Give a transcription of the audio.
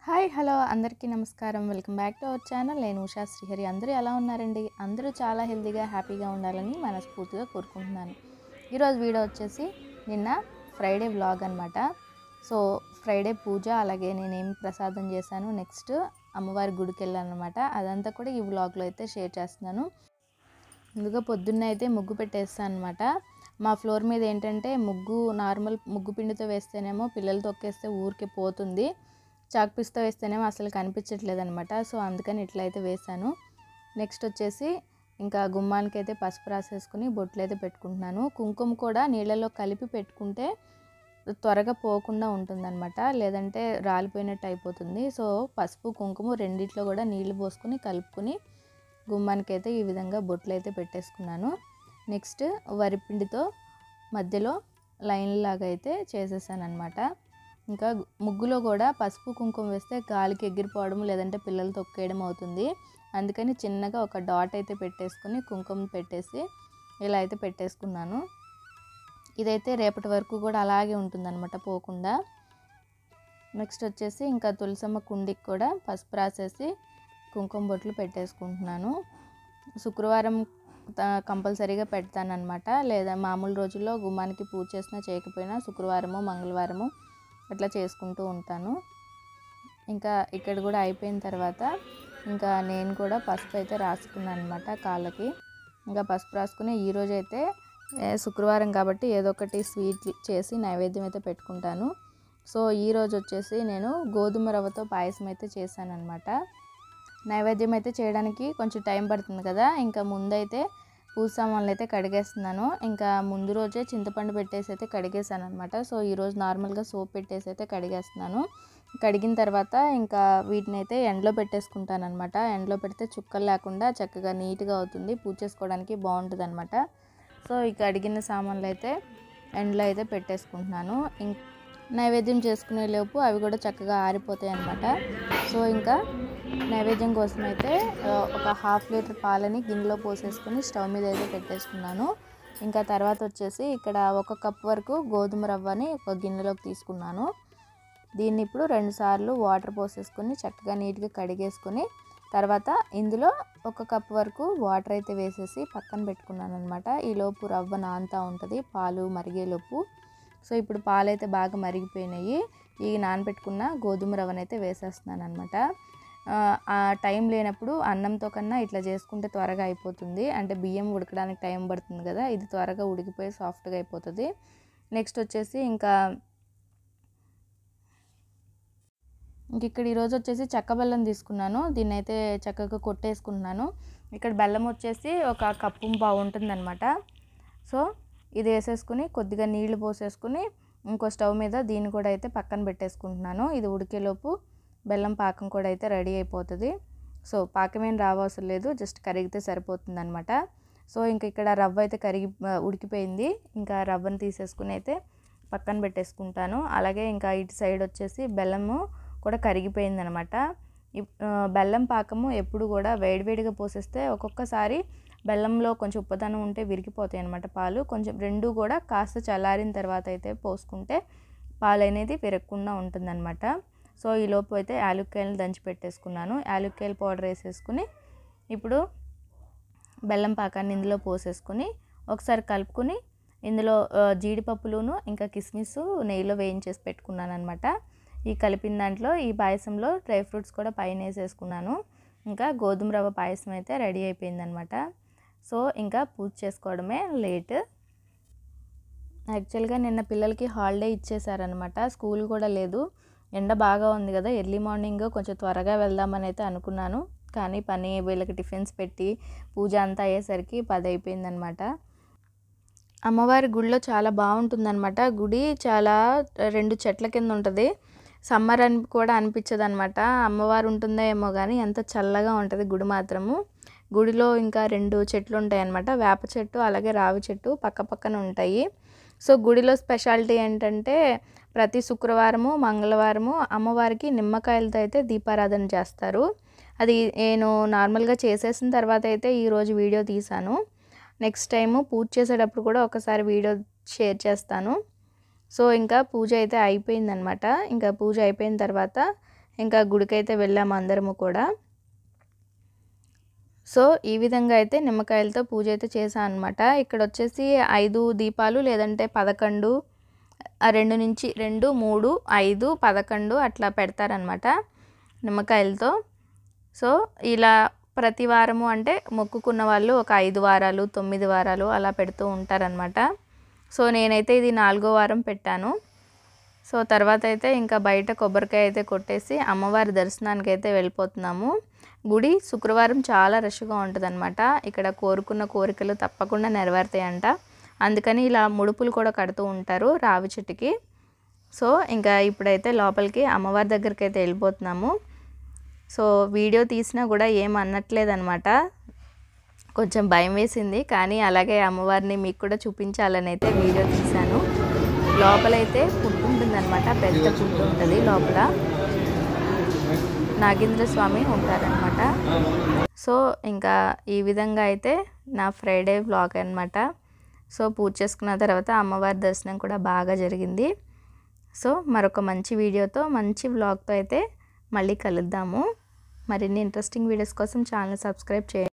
Hi hello అందరికీ నమస్కారం. Welcome back to our channel. నేను ఉషా శ్రీహరి. అందరూ ఎలా ఉన్నారండి? అందరూ చాలా హెల్తీగా హ్యాపీగా ఉండాలని మనస్ఫూర్తిగా కోరుకుంటున్నాను. ఈరోజు వీడియో వచ్చేసి నిన్న ఫ్రైడే వ్లాగ్ అనమాట. సో ఫ్రైడే పూజ, అలాగే నేనేం ప్రసాదం చేశాను, నెక్స్ట్ అమ్మవారి గుడికి వెళ్ళాను అనమాట. అదంతా కూడా ఈ వ్లాగ్లో అయితే షేర్ చేస్తున్నాను. ముందుగా పొద్దున్నే అయితే ముగ్గు పెట్టేస్తాను అనమాట. మా ఫ్లోర్ మీద ఏంటంటే నార్మల్ ముగ్గు పిండితో వేస్తేనేమో పిల్లలు తొక్కేస్తే ఊరికే పోతుంది, చాక్ పీస్తో వేస్తేనేమో అసలు కనిపించట్లేదు అనమాట. సో అందుకని ఇట్లా అయితే వేసాను. నెక్స్ట్ వచ్చేసి ఇంకా గుమ్మానికి అయితే పసుపు రాసేసుకుని బొట్లు అయితే పెట్టుకుంటున్నాను. కుంకుమ కూడా నీళ్ళలో కలిపి పెట్టుకుంటే త్వరగా పోకుండా ఉంటుందన్నమాట, లేదంటే రాలిపోయినట్టు అయిపోతుంది. సో పసుపు కుంకుమ రెండిట్లో కూడా నీళ్లు పోసుకొని కలుపుకొని గుమ్మానికి అయితే ఈ విధంగా బొట్లు అయితే పెట్టేసుకున్నాను. నెక్స్ట్ వరిపిండితో మధ్యలో లైన్ లాగా అయితే చేసేసాను అనమాట. ఇంకా ముగ్గులో కూడా పసుపు కుంకుమ వేస్తే గాలికి ఎగిరిపోవడం, లేదంటే పిల్లలు తొక్కేయడం అవుతుంది. అందుకని చిన్నగా ఒక డాట్ అయితే పెట్టేసుకుని కుంకుమ పెట్టేసి ఇలా అయితే పెట్టేసుకున్నాను. ఇదైతే రేపటి వరకు కూడా అలాగే ఉంటుందన్నమాట, పోకుండా. నెక్స్ట్ వచ్చేసి ఇంకా తులసమ్మ కుండికి కూడా పసుపు రాసేసి కుంకుమ బొట్లు పెట్టేసుకుంటున్నాను. శుక్రవారం కంపల్సరీగా పెడతానమాట, లేదా మామూలు రోజుల్లో గుమ్మానికి పూజ చేసినా చేయకపోయినా శుక్రవారము మంగళవారము అట్లా చేసుకుంటూ ఉంటాను. ఇంకా ఇక్కడ కూడా అయిపోయిన తర్వాత ఇంకా నేను కూడా పసుపు అయితే రాసుకున్నాను అనమాట కాళ్ళకి. ఇంకా పసుపు రాసుకుని ఈరోజు అయితే శుక్రవారం కాబట్టి ఏదో ఒకటి స్వీట్ చేసి నైవేద్యం అయితే పెట్టుకుంటాను. సో ఈరోజు వచ్చేసి నేను గోధుమ రవ్వతో పాయసం అయితే చేశాను అనమాట. నైవేద్యం అయితే చేయడానికి కొంచెం టైం పడుతుంది కదా, ఇంకా ముందైతే పూజ సామాన్లు అయితే కడిగేస్తున్నాను. ఇంకా ముందు రోజే చింతపండు పెట్టేసి అయితే కడిగేసాను అనమాట. సో ఈరోజు నార్మల్గా సోప్ పెట్టేసి అయితే కడిగేస్తున్నాను. కడిగిన తర్వాత ఇంకా వీటిని అయితే ఎండలో పెట్టేసుకుంటాను అనమాట. ఎండలో పెడితే చుక్కలు లేకుండా చక్కగా నీట్గా అవుతుంది, పూజ చేసుకోవడానికి బాగుంటుంది అనమాట. సో ఈ కడిగిన సామాన్లు అయితే ఎండలో అయితే పెట్టేసుకుంటున్నాను. నైవేద్యం చేసుకునే లోపు అవి కూడా చక్కగా ఆరిపోతాయి అన్నమాట. సో ఇంకా నైవేద్యం కోసం అయితే ఒక 1/2 లీటర్ పాలని గిన్నెలో పోసేసుకుని స్టవ్ మీద అయితే పెట్టేసుకున్నాను. ఇంకా తర్వాత వచ్చేసి ఇక్కడ 1 కప్ వరకు గోధుమ రవ్వని ఒక గిన్నెలోకి తీసుకున్నాను. దీన్ని ఇప్పుడు 2 సార్లు వాటర్ పోసేసుకొని చక్కగా నీట్గా కడిగేసుకొని తర్వాత ఇందులో 1 కప్ వరకు వాటర్ అయితే వేసేసి పక్కన పెట్టుకున్నాను అనమాట. ఈలోపు రవ్వ నానుతూ ఉంటుంది పాలు మరిగేలోపు. సో ఇప్పుడు పాలు అయితే బాగా మరిగిపోయినాయి. ఈ నానబెట్టుకున్న గోధుమ రవ్వనైతే వేసేస్తున్నాను అనమాట. ఆ టైం లేనప్పుడు అన్నంతో కన్నా ఇట్లా చేసుకుంటే త్వరగా అయిపోతుంది. అంటే బియ్యం ఉడకడానికి టైం పడుతుంది కదా, ఇది త్వరగా ఉడికిపోయి సాఫ్ట్గా అయిపోతుంది. నెక్స్ట్ వచ్చేసి ఇంకా ఇక్కడ ఈరోజు వచ్చేసి చెక్క బెల్లం తీసుకున్నాను. దీన్ని అయితే చక్కగా కొట్టేసుకున్నాను. ఇక్కడ బెల్లం వచ్చేసి 1 కప్పు పావు ఉంటుందన్నమాట. సో ఇది వేసేసుకుని కొద్దిగా నీళ్లు పోసేసుకుని ఇంకో స్టవ్ మీద దీన్ని కూడా అయితే పక్కన పెట్టేసుకుంటున్నాను. ఇది ఉడికేలోపు బెల్లం పాకం కూడా అయితే రెడీ అయిపోతుంది. సో పాకమేం రావసరం లేదు, జస్ట్ కరిగితే సరిపోతుంది అనమాట. సో ఇంకా ఇక్కడ రవ్వ అయితే ఉడికిపోయింది. ఇంకా రవ్వను తీసేసుకుని అయితే పక్కన పెట్టేసుకుంటాను. అలాగే ఇంకా ఇటు సైడ్ వచ్చేసి బెల్లము కూడా కరిగిపోయింది అనమాట. బెల్లం పాకము ఎప్పుడు కూడా వేడివేడిగా పోసేస్తే ఒక్కొక్కసారి బెల్లంలో కొంచెం ఉప్పదనం ఉంటే విరిగిపోతాయి అనమాట పాలు. కొంచెం రెండు కూడా కాస్త చల్లారిన తర్వాత అయితే పోసుకుంటే పాలు అనేది విరగకుండా ఉంటుందన్నమాట. సో ఈలోపు అయితే యాలక్కాయలు దంచి పెట్టేసుకున్నాను. యాలక్కాయల పౌడర్ వేసేసుకుని ఇప్పుడు బెల్లం పాకాన్ని ఇందులో పోసేసుకుని ఒకసారి కలుపుకొని ఇందులో జీడిపప్పులును ఇంకా కిస్మిస్ నెయ్యిలో వేయించేసి పెట్టుకున్నాను అనమాట. ఈ కలిపిన దాంట్లో ఈ పాయసంలో డ్రై ఫ్రూట్స్ కూడా పైన వేసేసుకున్నాను. ఇంకా గోధుమ రవ్వ పాయసం అయితే రెడీ అయిపోయిందనమాట. సో ఇంకా పూజ చేసుకోవడమే లేట్. యాక్చువల్గా నిన్న పిల్లలకి హాలిడే ఇచ్చేసారనమాట, స్కూల్ కూడా లేదు. ఎండ బాగా ఉంది కదా, ఎర్లీ మార్నింగ్ కొంచెం త్వరగా వెళ్దామని అయితే అనుకున్నాను. కానీ పని వీళ్ళకి టిఫిన్స్ పెట్టి పూజ అంతా అయ్యేసరికి 10 అయిపోయిందనమాట. అమ్మవారి గుడిలో చాలా బాగుంటుందన్నమాట. గుడి చాలా 2 చెట్ల కింద ఉంటుంది. సమ్మర్ అని కూడా అనిపించదు అనమాట. అమ్మవారు ఉంటుందో ఏమో కానీ ఎంత చల్లగా ఉంటుంది గుడి మాత్రము. గుడిలో ఇంకా 2 చెట్లు ఉంటాయి అన్నమాట, వేప చెట్టు అలాగే రావి చెట్టు పక్క పక్కన ఉంటాయి. సో గుడిలో స్పెషాలిటీ ఏంటంటే ప్రతి శుక్రవారము మంగళవారము అమ్మవారికి నిమ్మకాయలతో అయితే దీపారాధన చేస్తారు. అది నేను నార్మల్గా చేసేసిన తర్వాత అయితే ఈరోజు వీడియో తీశాను. నెక్స్ట్ టైము పూజ చేసేటప్పుడు కూడా ఒకసారి వీడియో షేర్ చేస్తాను. సో ఇంకా పూజ అయితే అయిపోయిందనమాట. ఇంకా పూజ అయిపోయిన తర్వాత ఇంకా గుడికైతే వెళ్ళాము అందరము కూడా. సో ఈ విధంగా అయితే నిమ్మకాయలతో పూజ అయితే చేశాను అనమాట. ఇక్కడ వచ్చేసి 5 దీపాలు లేదంటే 11, 2 నుంచి 2, 3, 5, 11 అట్లా పెడతారనమాట నిమ్మకాయలతో. సో ఇలా ప్రతి వారము అంటే మొక్కుకున్న వాళ్ళు ఒక 5 వారాలు 9 వారాలు అలా పెడుతూ ఉంటారనమాట. సో నేనైతే ఇది 4వ వారం పెట్టాను. సో తర్వాత అయితే ఇంకా బయట కొబ్బరికాయ అయితే కొట్టేసి అమ్మవారి దర్శనానికి అయితే వెళ్ళిపోతున్నాము. గుడి శుక్రవారం చాలా రష్గా ఉంటుందన్నమాట. ఇక్కడ కోరుకున్న కోరికలు తప్పకుండా నెరవేరుతాయంట. అందుకని ఇలా ముడుపులు కూడా కడుతూ ఉంటారు రావి చెట్టుకి. సో ఇంకా ఇప్పుడైతే లోపలికి అమ్మవారి దగ్గరికి అయితే వెళ్ళిపోతున్నాము. సో వీడియో తీసినా కూడా ఏం అనట్లేదన్నమాట. కొంచెం భయం వేసింది, కానీ అలాగే అమ్మవారిని మీకు కూడా చూపించాలని అయితే వీడియో తీశాను. లోపలైతే పుట్టు ఉంటుందన్నమాట, పెద్ద పుట్టు ఉంటుంది లోపల. నాగేంద్ర స్వామి ఉంటారనమాట. సో ఇంకా ఈ విధంగా అయితే నా ఫ్రైడే వ్లాగ్ అనమాట. సో పూజ చేసుకున్న తర్వాత అమ్మవారి దర్శనం కూడా బాగా జరిగింది. సో మరొక మంచి వీడియోతో మంచి వ్లాగ్తో అయితే మళ్ళీ కలుద్దాము. మరిన్ని ఇంట్రెస్టింగ్ వీడియోస్ కోసం ఛానల్ సబ్స్క్రైబ్ చేయండి.